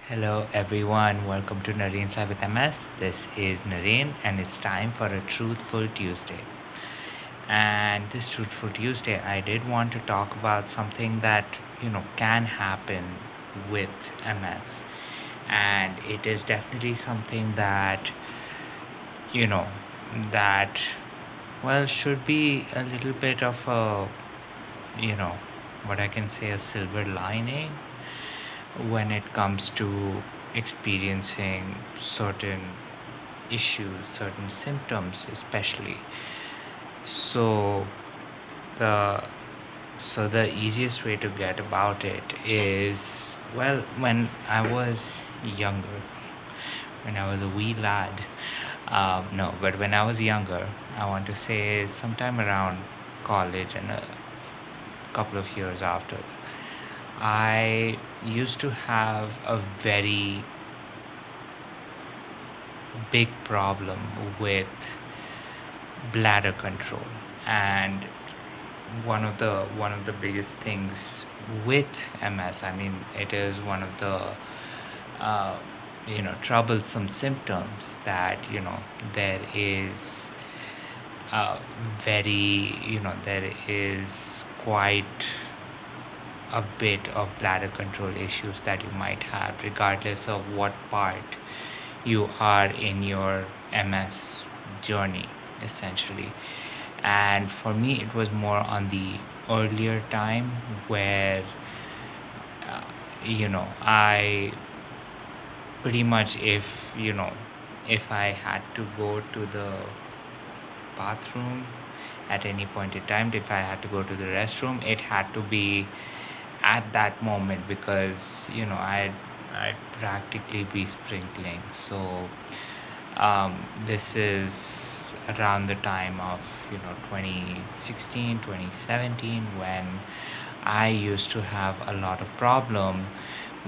Hello everyone, welcome to Nareen's Live with MS. This is Nareen and it's time for a Truthful Tuesday. And this Truthful Tuesday, I did want to talk about something that, can happen with MS. And it is definitely something that, you know, that, should be a little bit of you know, what I can say a silver lining when it comes to experiencing certain issues, certain symptoms, especially. So the the easiest way to get about it is when I was younger, when I was a wee lad. No, but when I was younger, I want to say sometime around college and a couple of years after, I used to have a very big problem with bladder control, and one of the biggest things with MS, I mean, it is one of the uh, troublesome symptoms that there is very there is quite a bit of bladder control issues that you might have, regardless of what part you are in your MS journey, essentially. And for me, it was more on the earlier time where, uh, I pretty much, if I had to go to the bathroom at any point in time, if I had to go to the restroom, it had to be at that moment because I'd practically be sprinkling. So this is around the time of 2016, 2017, when I used to have a lot of problem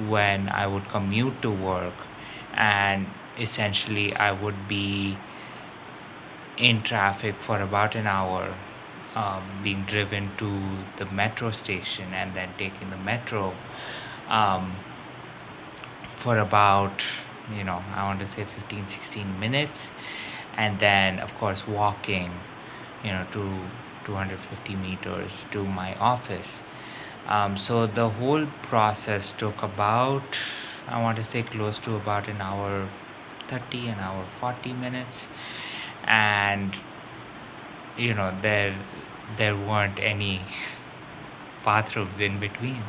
when I would commute to work, and essentially I would be in traffic for about an hour, being driven to the metro station and then taking the metro um, for about, I want to say 15, 16 minutes. And then, of course, walking, to 250 meters to my office. So the whole process took about, I want to say, close to about an hour 30, an hour 40 minutes. And there weren't any bathrooms in between.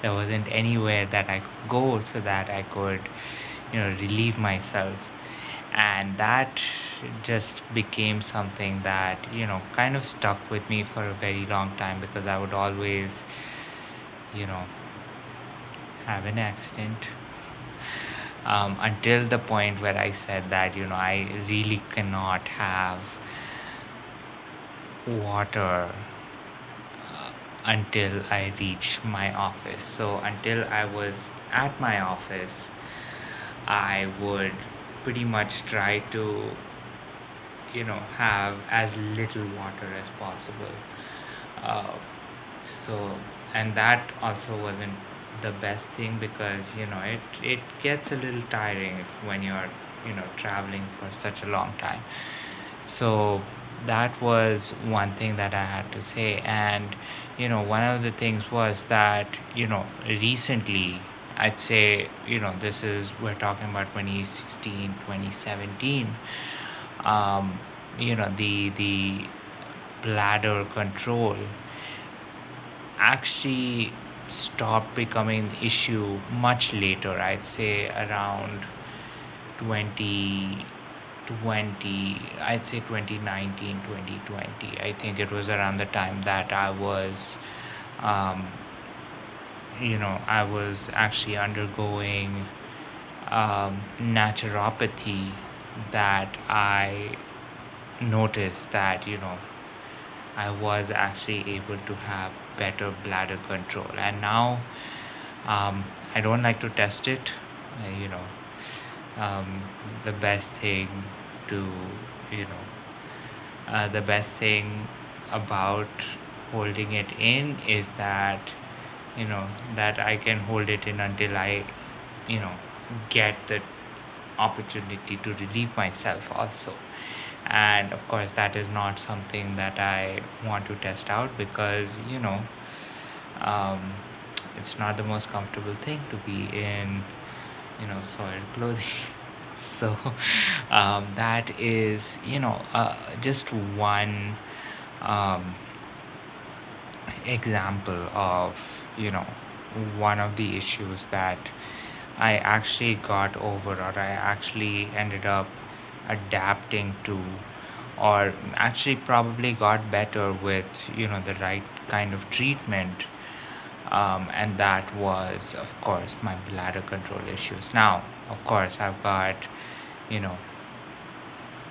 There wasn't anywhere that I could go so that I could relieve myself. And that just became something that kind of stuck with me for a very long time, because I would always you know have an accident, until the point where I said that I really cannot have water until I reach my office. So until I was at my office, I would pretty much try to have as little water as possible. uh, so and that also wasn't the best thing, because it gets a little tiring if when you're traveling for such a long time. So that was one thing that I had to say. And one of the things was that recently, I'd say, this is, we're talking about 2016, 2017. The bladder control actually stopped becoming an issue much later. I'd say around 2020, I'd say 2019, 2020. I think it was around the time that um, I was actually undergoing naturopathy, that I noticed that I was actually able to have better bladder control. And now, I don't like to test it. uh, you know the best thing to you know the best thing about holding it in is that that I can hold it in until I you know get the opportunity to relieve myself also. And of course, that is not something that I want to test out because, um, it's not the most comfortable thing to be in, soiled clothing. So that is, just one um, example of, one of the issues that I actually got over, or I actually ended up adapting to, or actually probably got better with, the right kind of treatment. And that was, of course, my bladder control issues. Now, of course, I've got, you know,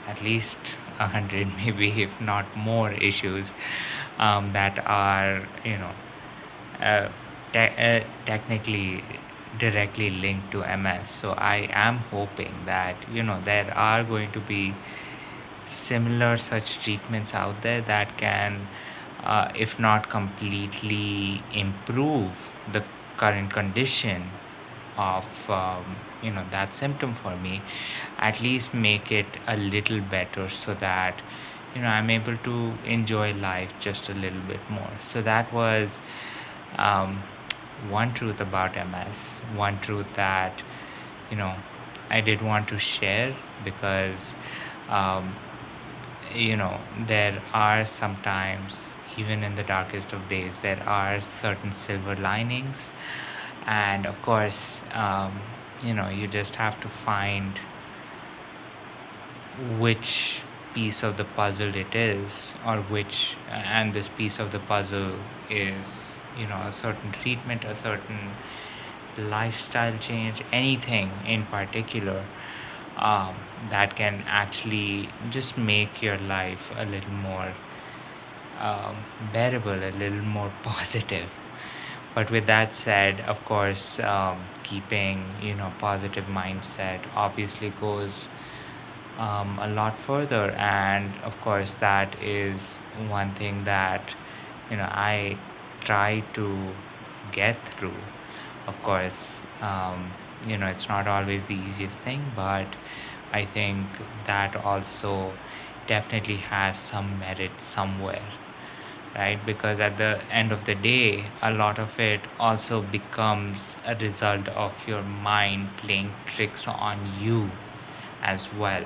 at least 100, maybe if not more issues that are, uh, technically directly linked to MS. So I am hoping that, there are going to be similar such treatments out there that can, if not completely improve the current condition of, that symptom for me, at least make it a little better so that, I'm able to enjoy life just a little bit more. So that was um, one truth about MS, one truth that, you know, I did want to share because, um, there are sometimes, even in the darkest of days, there are certain silver linings. And of course, you just have to find which piece of the puzzle it is, or which, and this piece of the puzzle is, a certain treatment, a certain lifestyle change, anything in particular um, that can actually just make your life a little more um, bearable, a little more positive. But with that said, of course, keeping, positive mindset obviously goes a lot further. And of course, that is one thing that, I try to get through. Of course, it's not always the easiest thing, but I think that also definitely has some merit somewhere, right? Because at the end of the day, a lot of it also becomes a result of your mind playing tricks on you as well,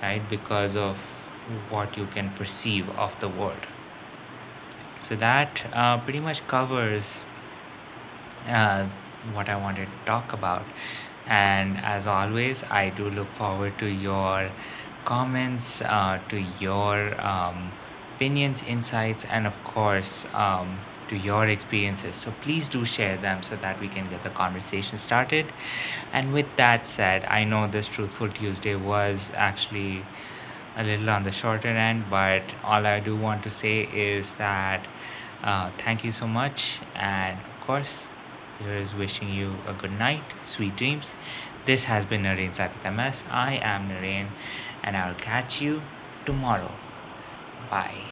right? Because of what you can perceive of the world. So that pretty much covers uh, what I wanted to talk about. And as always, I do look forward to your comments, to your opinions, insights, and of course, to your experiences. So please do share them so that we can get the conversation started. And with that said, I know this Truthful Tuesday was actually a little on the shorter end, but all I do want to say is that thank you so much. And of course, here is wishing you a good night, sweet dreams. This has been Narain's Life with MS. I am Narain, and I'll catch you tomorrow. Bye.